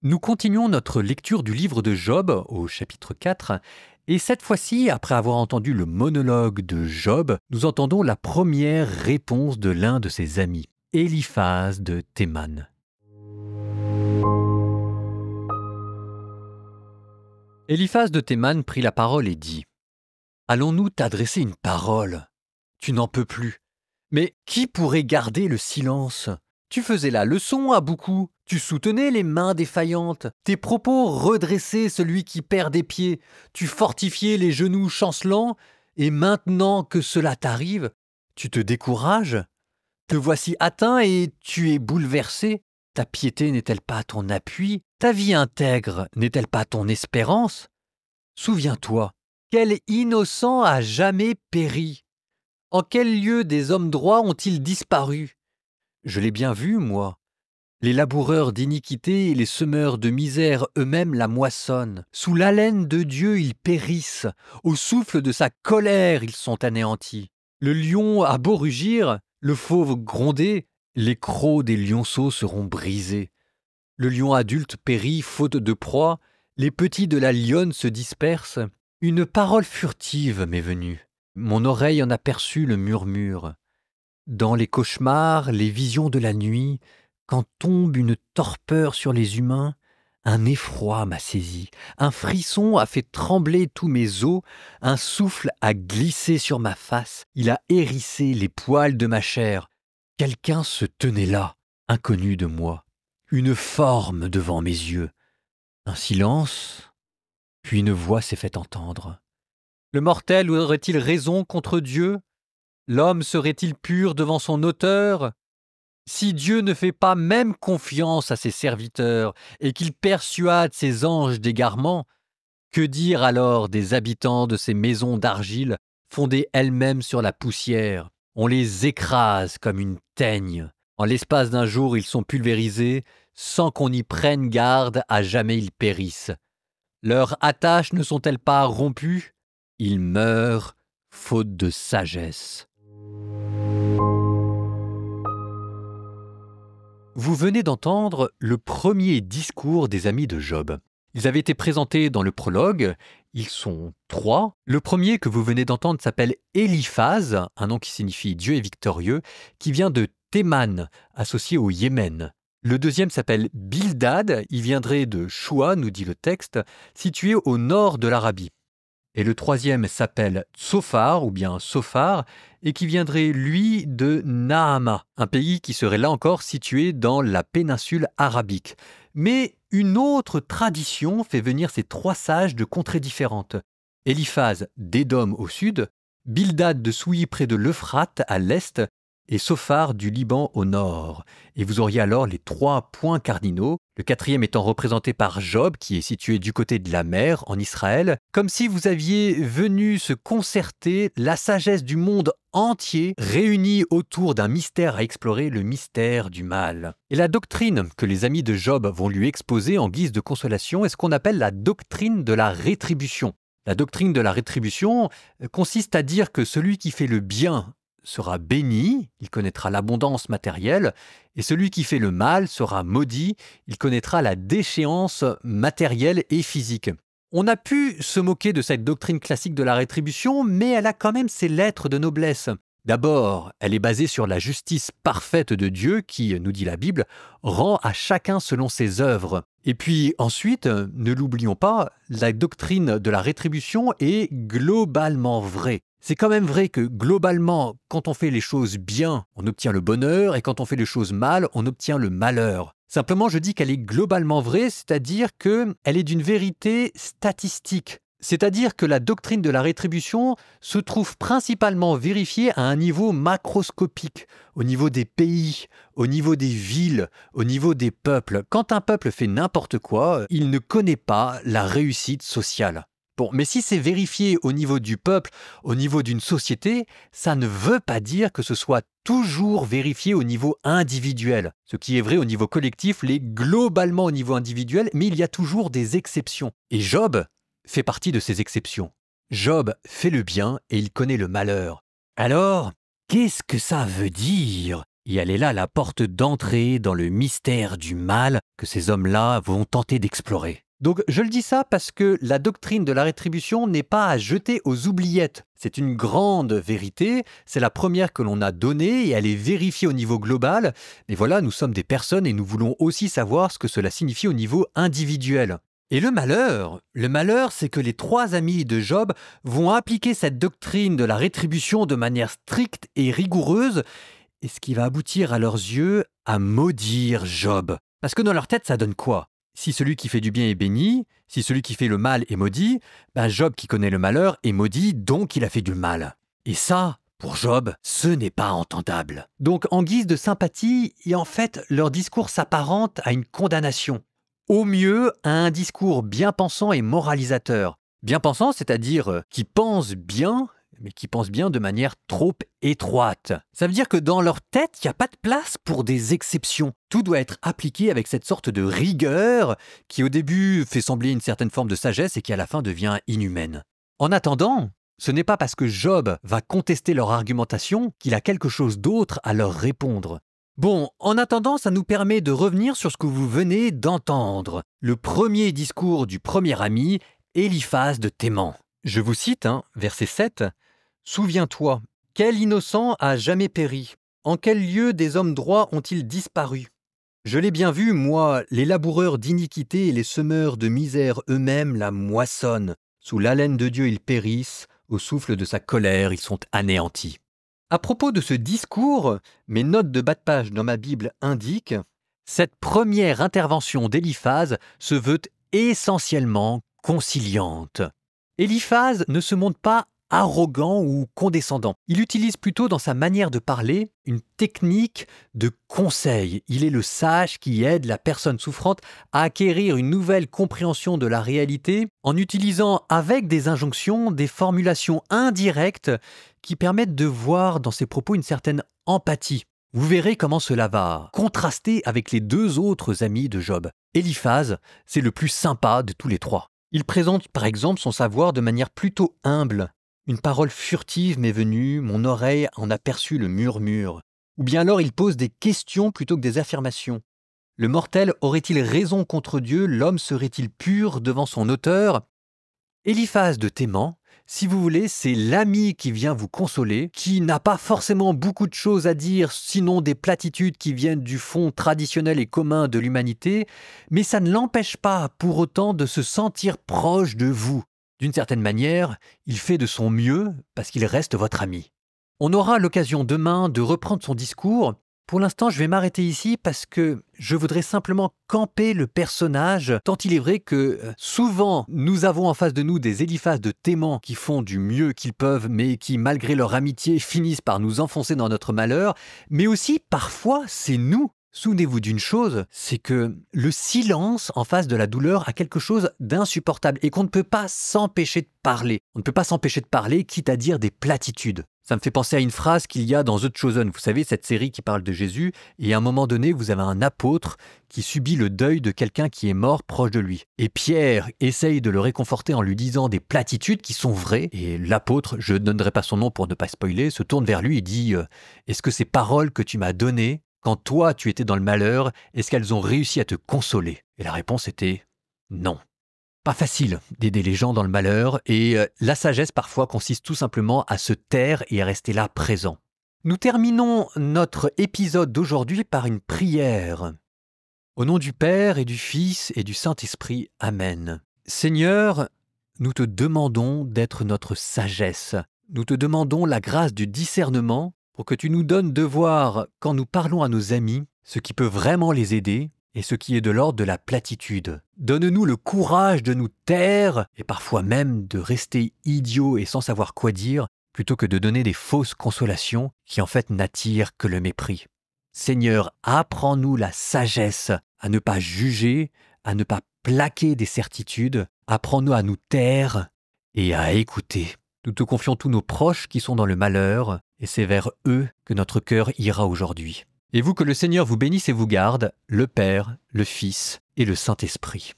Nous continuons notre lecture du livre de Job au chapitre 4, et cette fois-ci, après avoir entendu le monologue de Job, nous entendons la première réponse de l'un de ses amis, Éliphaz de Théman. Éliphaz de Théman prit la parole et dit : « Allons-nous t'adresser une parole ? Tu n'en peux plus. Mais qui pourrait garder le silence ? Tu faisais la leçon à beaucoup, tu soutenais les mains défaillantes, tes propos redressaient celui qui perd des pieds, tu fortifiais les genoux chancelants, et maintenant que cela t'arrive, tu te décourages ? Te voici atteint et tu es bouleversé. Ta piété n'est-elle pas ton appui ? Ta vie intègre n'est-elle pas ton espérance ? Souviens-toi, quel innocent a jamais péri ? En quel lieu des hommes droits ont-ils disparu ? Je l'ai bien vu, moi. Les laboureurs d'iniquité et les semeurs de misère eux-mêmes la moissonnent. Sous l'haleine de Dieu, ils périssent. Au souffle de sa colère, ils sont anéantis. Le lion a beau rugir, le fauve gronder, les crocs des lionceaux seront brisés. Le lion adulte périt faute de proie, les petits de la lionne se dispersent. Une parole furtive m'est venue. Mon oreille en aperçut le murmure. Dans les cauchemars, les visions de la nuit, quand tombe une torpeur sur les humains, un effroi m'a saisi, un frisson a fait trembler tous mes os, un souffle a glissé sur ma face, il a hérissé les poils de ma chair. Quelqu'un se tenait là, inconnu de moi, une forme devant mes yeux. Un silence, puis une voix s'est fait entendre. Le mortel aurait-il raison contre Dieu ? L'homme serait-il pur devant son auteur ? Si Dieu ne fait pas même confiance à ses serviteurs et qu'il persuade ses anges d'égarement, que dire alors des habitants de ces maisons d'argile fondées elles-mêmes sur la poussière ? On les écrase comme une teigne. En l'espace d'un jour, ils sont pulvérisés, sans qu'on y prenne garde, à jamais ils périssent. Leurs attaches ne sont-elles pas rompues ? Ils meurent, faute de sagesse. Vous venez d'entendre le premier discours des amis de Job. Ils avaient été présentés dans le prologue, ils sont 3. Le premier que vous venez d'entendre s'appelle Éliphaz, un nom qui signifie Dieu est victorieux, qui vient de Théman, associé au Yémen. Le deuxième s'appelle Bildad, il viendrait de Choua, nous dit le texte, situé au nord de l'Arabie. Et le troisième s'appelle Tsophar, ou bien Sophar, et qui viendrait, lui, de Naama, un pays qui serait là encore situé dans la péninsule arabique. Mais une autre tradition fait venir ces 3 sages de contrées différentes. Éliphaz d'Édom au sud, Bildad de Souï près de l'Euphrate à l'est, et Sophar du Liban au nord. Et vous auriez alors les 3 points cardinaux, le 4e étant représenté par Job, qui est situé du côté de la mer, en Israël, comme si vous aviez venu se concerter la sagesse du monde entier, réunie autour d'un mystère à explorer, le mystère du mal. Et la doctrine que les amis de Job vont lui exposer en guise de consolation est ce qu'on appelle la doctrine de la rétribution. La doctrine de la rétribution consiste à dire que celui qui fait le bien sera béni, il connaîtra l'abondance matérielle, et celui qui fait le mal sera maudit, il connaîtra la déchéance matérielle et physique. On a pu se moquer de cette doctrine classique de la rétribution, mais elle a quand même ses lettres de noblesse. D'abord, elle est basée sur la justice parfaite de Dieu qui, nous dit la Bible, rend à chacun selon ses œuvres. Et puis ensuite, ne l'oublions pas, la doctrine de la rétribution est globalement vraie. C'est quand même vrai que globalement, quand on fait les choses bien, on obtient le bonheur, et quand on fait les choses mal, on obtient le malheur. Simplement, je dis qu'elle est globalement vraie, c'est-à-dire qu'elle est d'une vérité statistique. C'est-à-dire que la doctrine de la rétribution se trouve principalement vérifiée à un niveau macroscopique, au niveau des pays, au niveau des villes, au niveau des peuples. Quand un peuple fait n'importe quoi, il ne connaît pas la réussite sociale. Bon, mais si c'est vérifié au niveau du peuple, au niveau d'une société, ça ne veut pas dire que ce soit toujours vérifié au niveau individuel. Ce qui est vrai au niveau collectif l'est globalement au niveau individuel, mais il y a toujours des exceptions. Et Job fait partie de ces exceptions. Job fait le bien et il connaît le malheur. Alors, qu'est-ce que ça veut dire ? Et elle est là la porte d'entrée dans le mystère du mal que ces hommes-là vont tenter d'explorer. Donc je le dis ça parce que la doctrine de la rétribution n'est pas à jeter aux oubliettes. C'est une grande vérité, c'est la première que l'on a donnée et elle est vérifiée au niveau global. Mais voilà, nous sommes des personnes et nous voulons aussi savoir ce que cela signifie au niveau individuel. Et le malheur, c'est que les 3 amis de Job vont appliquer cette doctrine de la rétribution de manière stricte et rigoureuse, et ce qui va aboutir à leurs yeux à maudire Job. Parce que dans leur tête, ça donne quoi ? Si celui qui fait du bien est béni, si celui qui fait le mal est maudit, Job qui connaît le malheur est maudit, donc il a fait du mal. Et ça, pour Job, ce n'est pas entendable. Donc en guise de sympathie, et en fait, leur discours s'apparente à une condamnation. Au mieux, à un discours bien pensant et moralisateur. Bien pensant, c'est-à-dire qui pense bien, mais qui pense bien de manière trop étroite. Ça veut dire que dans leur tête, il n'y a pas de place pour des exceptions. Tout doit être appliqué avec cette sorte de rigueur qui au début fait sembler une certaine forme de sagesse et qui à la fin devient inhumaine. En attendant, ce n'est pas parce que Job va contester leur argumentation qu'il a quelque chose d'autre à leur répondre. Bon, en attendant, ça nous permet de revenir sur ce que vous venez d'entendre. Le premier discours du premier ami, Éliphaz de Théman. Je vous cite, verset 7. « Souviens-toi, quel innocent a jamais péri? En quel lieu des hommes droits ont-ils disparu? Je l'ai bien vu, moi, les laboureurs d'iniquité et les semeurs de misère eux-mêmes la moissonnent. Sous l'haleine de Dieu ils périssent, au souffle de sa colère ils sont anéantis. » À propos de ce discours, mes notes de bas de page dans ma Bible indiquent « Cette première intervention d'Éliphaz se veut essentiellement conciliante. » Éliphaz ne se montre pas arrogant ou condescendant. Il utilise plutôt dans sa manière de parler une technique de conseil. Il est le sage qui aide la personne souffrante à acquérir une nouvelle compréhension de la réalité en utilisant avec des injonctions des formulations indirectes qui permettent de voir dans ses propos une certaine empathie. Vous verrez comment cela va contraster avec les 2 autres amis de Job. Éliphaz, c'est le plus sympa de tous les 3. Il présente par exemple son savoir de manière plutôt humble. Une parole furtive m'est venue, mon oreille en aperçut le murmure. Ou bien alors il pose des questions plutôt que des affirmations. Le mortel aurait-il raison contre Dieu, l'homme serait-il pur devant son auteur? Éliphaz de Théman, si vous voulez, c'est l'ami qui vient vous consoler, qui n'a pas forcément beaucoup de choses à dire, sinon des platitudes qui viennent du fond traditionnel et commun de l'humanité, mais ça ne l'empêche pas pour autant de se sentir proche de vous. D'une certaine manière, il fait de son mieux parce qu'il reste votre ami. On aura l'occasion demain de reprendre son discours. Pour l'instant, je vais m'arrêter ici parce que je voudrais simplement camper le personnage, tant il est vrai que souvent, nous avons en face de nous des Éliphaz de Théman qui font du mieux qu'ils peuvent, mais qui, malgré leur amitié, finissent par nous enfoncer dans notre malheur. Mais aussi, parfois, c'est nous. Souvenez-vous d'une chose, c'est que le silence en face de la douleur a quelque chose d'insupportable et qu'on ne peut pas s'empêcher de parler. On ne peut pas s'empêcher de parler, quitte à dire des platitudes. Ça me fait penser à une phrase qu'il y a dans The Chosen, vous savez, cette série qui parle de Jésus, et à un moment donné, vous avez un apôtre qui subit le deuil de quelqu'un qui est mort proche de lui. Et Pierre essaye de le réconforter en lui disant des platitudes qui sont vraies, et l'apôtre, je ne donnerai pas son nom pour ne pas spoiler, se tourne vers lui et dit « Est-ce que ces paroles que tu m'as données, quand toi tu étais dans le malheur, est-ce qu'elles ont réussi à te consoler ?» Et la réponse était « Non ». Pas facile d'aider les gens dans le malheur et la sagesse parfois consiste tout simplement à se taire et à rester là présent. Nous terminons notre épisode d'aujourd'hui par une prière. Au nom du Père et du Fils et du Saint-Esprit, Amen. Seigneur, nous te demandons d'être notre sagesse. Nous te demandons la grâce du discernement pour que tu nous donnes de voir, quand nous parlons à nos amis, ce qui peut vraiment les aider et ce qui est de l'ordre de la platitude. Donne-nous le courage de nous taire et parfois même de rester idiots et sans savoir quoi dire, plutôt que de donner des fausses consolations qui en fait n'attirent que le mépris. Seigneur, apprends-nous la sagesse, à ne pas juger, à ne pas plaquer des certitudes, apprends-nous à nous taire et à écouter. Nous te confions tous nos proches qui sont dans le malheur, et c'est vers eux que notre cœur ira aujourd'hui. Et vous, que le Seigneur vous bénisse et vous garde, le Père, le Fils et le Saint-Esprit.